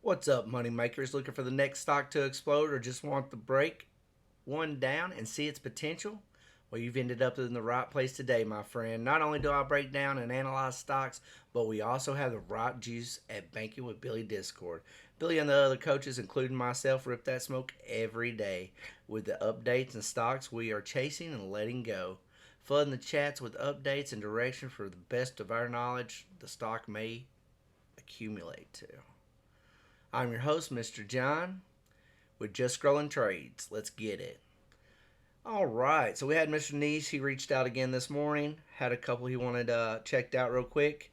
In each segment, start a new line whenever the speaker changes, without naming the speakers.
What's up, money makers? Looking for the next stock to explode or just want to break one down and see its potential? Well, you've ended up in the right place today, my friend. Not only do I break down and analyze stocks, but we also have the right juice at Banking with Billy Discord. Billy and the other coaches, including myself, rip that smoke every day with the updates and stocks we are chasing and letting go. Flooding the chats with updates and direction for the best of our knowledge the stock may accumulate to. I'm your host, Mr. John, with Just.Scrollin.Trades. Let's get it. All right, so we had Mr. Niche. He reached out again this morning. Had a couple he wanted checked out real quick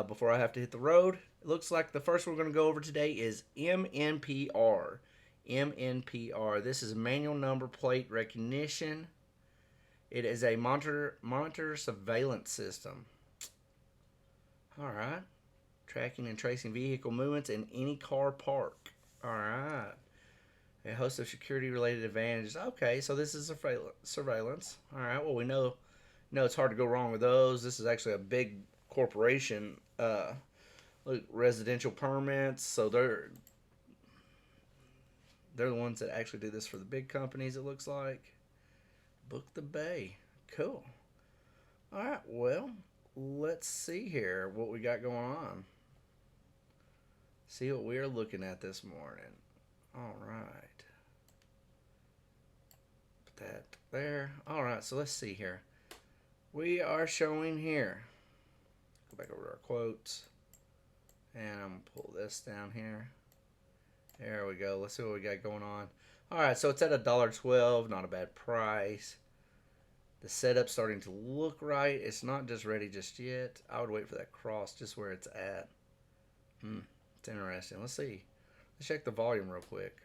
before I have to hit the road. It looks like the first one we're going to go over today is MNPR. MNPR. This is manual number plate recognition. It is a monitor surveillance system. All right. Tracking and tracing vehicle movements in any car park. All right. A host of security-related advantages. Okay, so this is surveillance. All right. Well, we know it's hard to go wrong with those. This is actually a big corporation. Look, residential permits. So they're the ones that actually do this for the big companies. It looks like. Book the Bay. Cool. All right. Well, let's see here what we got going on. See what we're looking at this morning. All right. Put that there. All right, so let's see here. We are showing here. Go back over to our quotes. And I'm going to pull this down here. There we go. Let's see what we got going on. All right, so it's at $1.12. Not a bad price. The setup's starting to look right. It's not just ready just yet. I would wait for that cross just where it's at. It's interesting. Let's see. Let's check the volume real quick.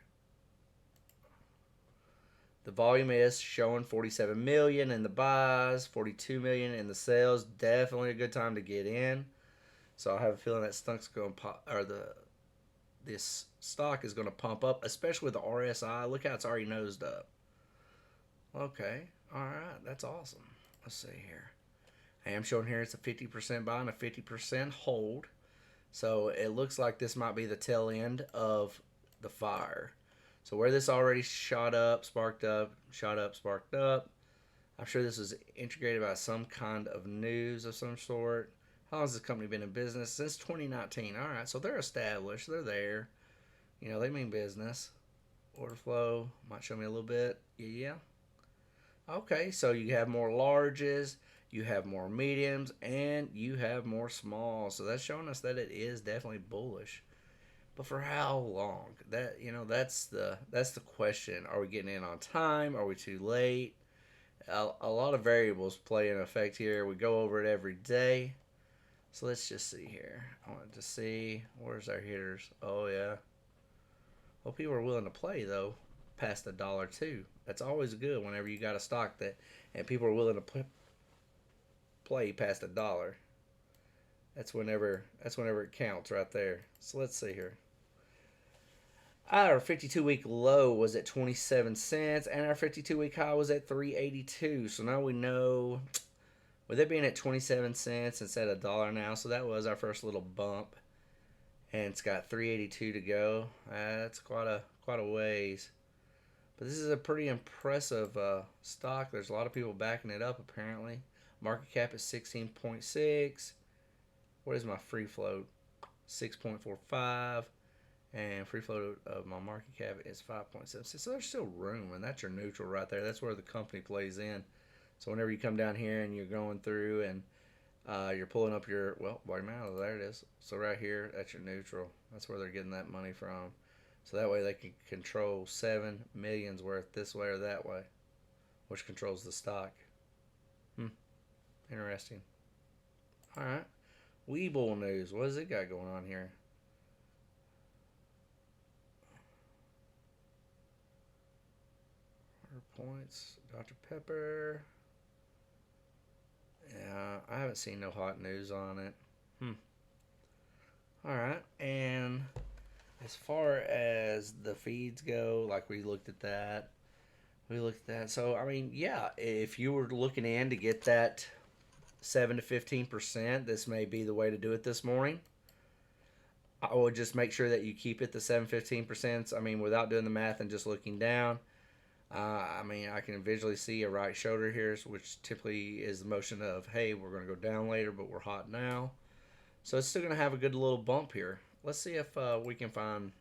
The volume is showing 47 million in the buys, 42 million in the sales. Definitely a good time to get in. So I have a feeling that stock's going to pop, or this stock is going to pump up, especially with the RSI. Look how it's already nosed up. Okay, all right, that's awesome. Let's see here. I am showing here it's a 50% buy and a 50% hold. So it looks like this might be the tail end of the fire. So where this already shot up, sparked up, shot up, sparked up. I'm sure this was integrated by some kind of news of some sort. How long has this company been in business? Since 2019. All right, so they're established. They're there. You know, they mean business. Order flow might show me a little bit. Yeah. Okay, so you have more larges, you have more mediums, and you have more smalls. So that's showing us that it is definitely bullish. But for how long? That's the question. Are we getting in on time? Are we too late? A lot of variables play in effect here. We go over it every day. So let's just see here. I wanted to see where's our hitters. Oh yeah. Well, people are willing to play though, past $1 too. That's always good whenever you got a stock that and people are willing to play past $1. That's whenever it counts right there. So let's see here. Our 52-week low was at 27 cents, and our 52-week high was at 3.82. So now we know, with it being at 27 cents instead of $1 now, so that was our first little bump, and it's got 3.82 to go. That's quite a ways. But this is a pretty impressive stock. There's a lot of people backing it up apparently. Market cap is 16.6. What is my free float? 6.45. And free float of my market cap is 5.76. So there's still room, and that's your neutral right there. That's where the company plays in. So whenever you come down here and you're going through and you're pulling up your, volume out, there it is. So right here, that's your neutral. That's where they're getting that money from. So that way they can control 7 million's worth this way or that way, which controls the stock. Interesting. All right. Weeble news. What has it got going on here? Points. Dr. Pepper. Yeah, I haven't seen no hot news on it. All right. And as far as the feeds go, like we looked at that. So, I mean, yeah, if you were looking in to get that 7 to 15%, this may be the way to do it this morning. I would just make sure that you keep it the 7.15%. I mean, without doing the math and just looking down. I mean, I can visually see a right shoulder here, which typically is the motion of, hey, we're going to go down later, but we're hot now. So it's still going to have a good little bump here. Let's see if we can find.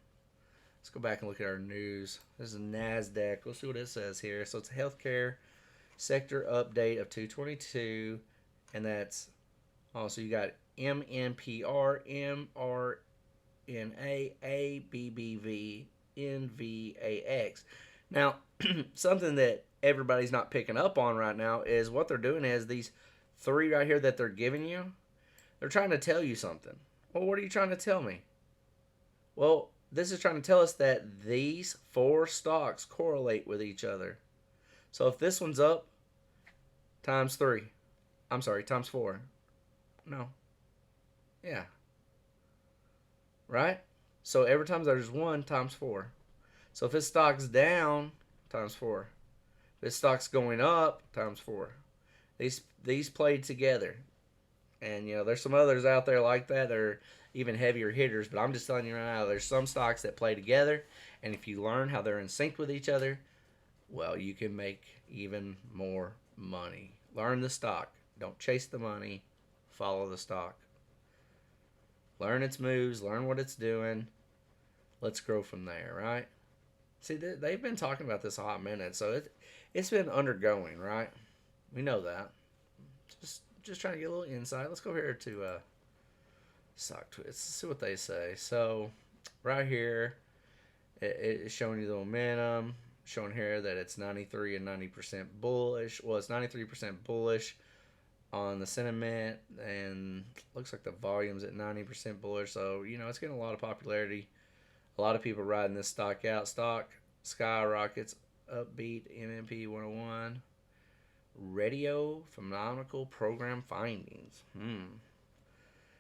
Let's go back and look at our news. This is NASDAQ. Let's see what it says here. So it's a healthcare sector update of 222, and that's also you got MNPR, mRNA, ABBV, NVAX. Now, something that everybody's not picking up on right now is what they're doing is these three right here that they're giving you, they're trying to tell you something. Well, what are you trying to tell me? Well, this is trying to tell us that these four stocks correlate with each other. So if this one's up, times three. I'm sorry, times four. No. Yeah. Right? So every time there's one, times four. So if this stock's down, times four. If this stock's going up, times four. These played together. And, there's some others out there like that. They're even heavier hitters. But I'm just telling you right now, there's some stocks that play together. And if you learn how they're in sync with each other, well, you can make even more money. Learn the stock. Don't chase the money. Follow the stock. Learn its moves. Learn what it's doing. Let's grow from there, right? See, they've been talking about this a hot minute. So it's been undergoing, right? We know that. Just trying to get a little insight. Let's go here to stock tweets. Let's see what they say. So right here, it's showing you the momentum. Showing here that it's 93 and 90% bullish. Well, it's 93% bullish on the sentiment, and looks like the volume's at 90% bullish. So it's getting a lot of popularity. A lot of people riding this stock out. Stock skyrockets. Upbeat MNP 101. Radio phenomenal program findings.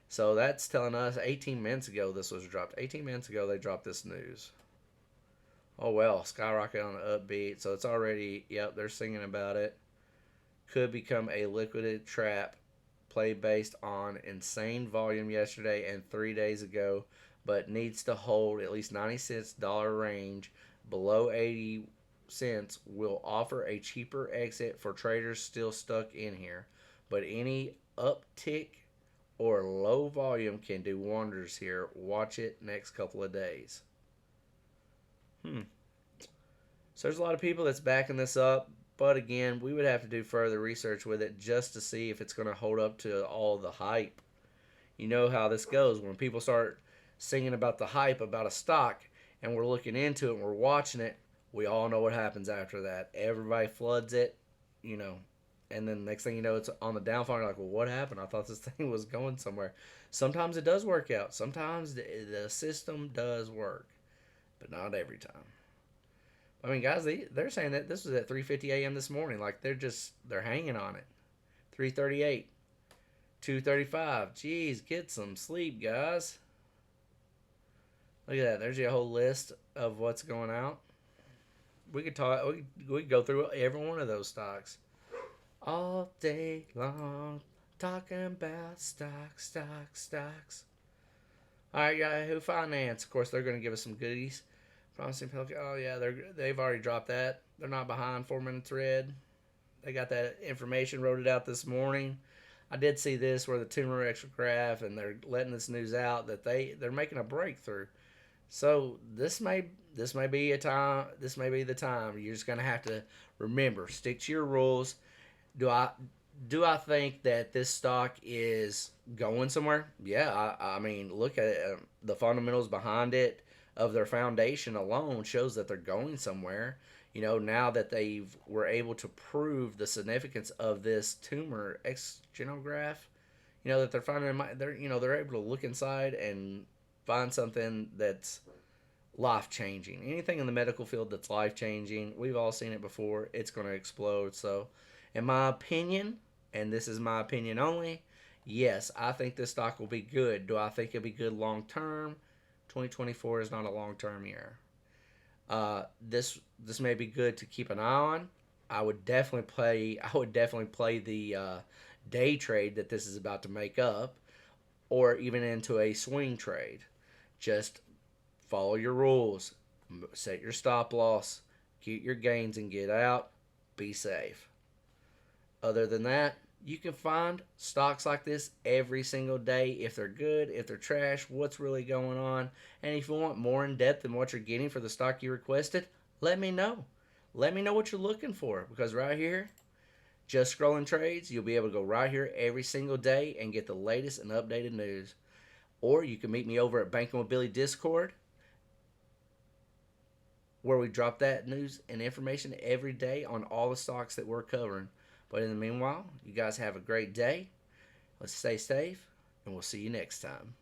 So that's telling us 18 minutes ago this was dropped. 18 minutes ago they dropped this news. Oh well, skyrocket on the upbeat. So it's already, yep, they're singing about it. Could become a liquidity trap play based on insane volume yesterday and 3 days ago, but needs to hold at least 90 cents dollar range. Below 80 cents will offer a cheaper exit for traders still stuck in here, but any uptick or low volume can do wonders here. Watch it next couple of days. So there's a lot of people that's backing this up, but again, we would have to do further research with it just to see if it's going to hold up to all the hype. You know how this goes. When people start singing about the hype about a stock and we're looking into it and we're watching it, we all know what happens after that. Everybody floods it, and then next thing you know, it's on the downfall. You're like, well, what happened? I thought this thing was going somewhere. Sometimes it does work out. Sometimes the system does work, but not every time. I mean, guys, they're saying that this was at 3:50 a.m. this morning. Like, they're hanging on it. 3:38, 2:35. Jeez, get some sleep, guys. Look at that. There's your whole list of what's going out. We could talk. We could go through every one of those stocks all day long, talking about stocks. All right, Yahoo Finance. Of course, they're going to give us some goodies. Promising Pelican. Oh yeah, they've already dropped that. They're not behind 4-minute thread. They got that information, wrote it out this morning. I did see this where the tumor extrograph, and they're letting this news out that they're making a breakthrough. So this may be a time. This may be the time. You're just gonna have to remember, stick to your rules. Do I think that this stock is going somewhere? Yeah, I mean, look at it. The fundamentals behind it of their foundation alone shows that they're going somewhere. Now that they were able to prove the significance of this tumor extrograph, that they're finding they're able to look inside and find something that's life changing. Anything in the medical field that's life changing, we've all seen it before. It's going to explode. So, in my opinion, and this is my opinion only, yes, I think this stock will be good. Do I think it'll be good long term? 2024 is not a long term year. This may be good to keep an eye on. I would definitely play the day trade that this is about to make up, or even into a swing trade. Just follow your rules, set your stop loss, get your gains and get out. Be safe. Other than that, you can find stocks like this every single day. If they're good, if they're trash, what's really going on. And if you want more in depth than what you're getting for the stock you requested, let me know. Let me know what you're looking for, because right here, Just Scrolling Trades, you'll be able to go right here every single day and get the latest and updated news. Or you can meet me over at Banking with Billy Discord, where we drop that news and information every day on all the stocks that we're covering. But in the meanwhile, you guys have a great day. Let's stay safe, and we'll see you next time.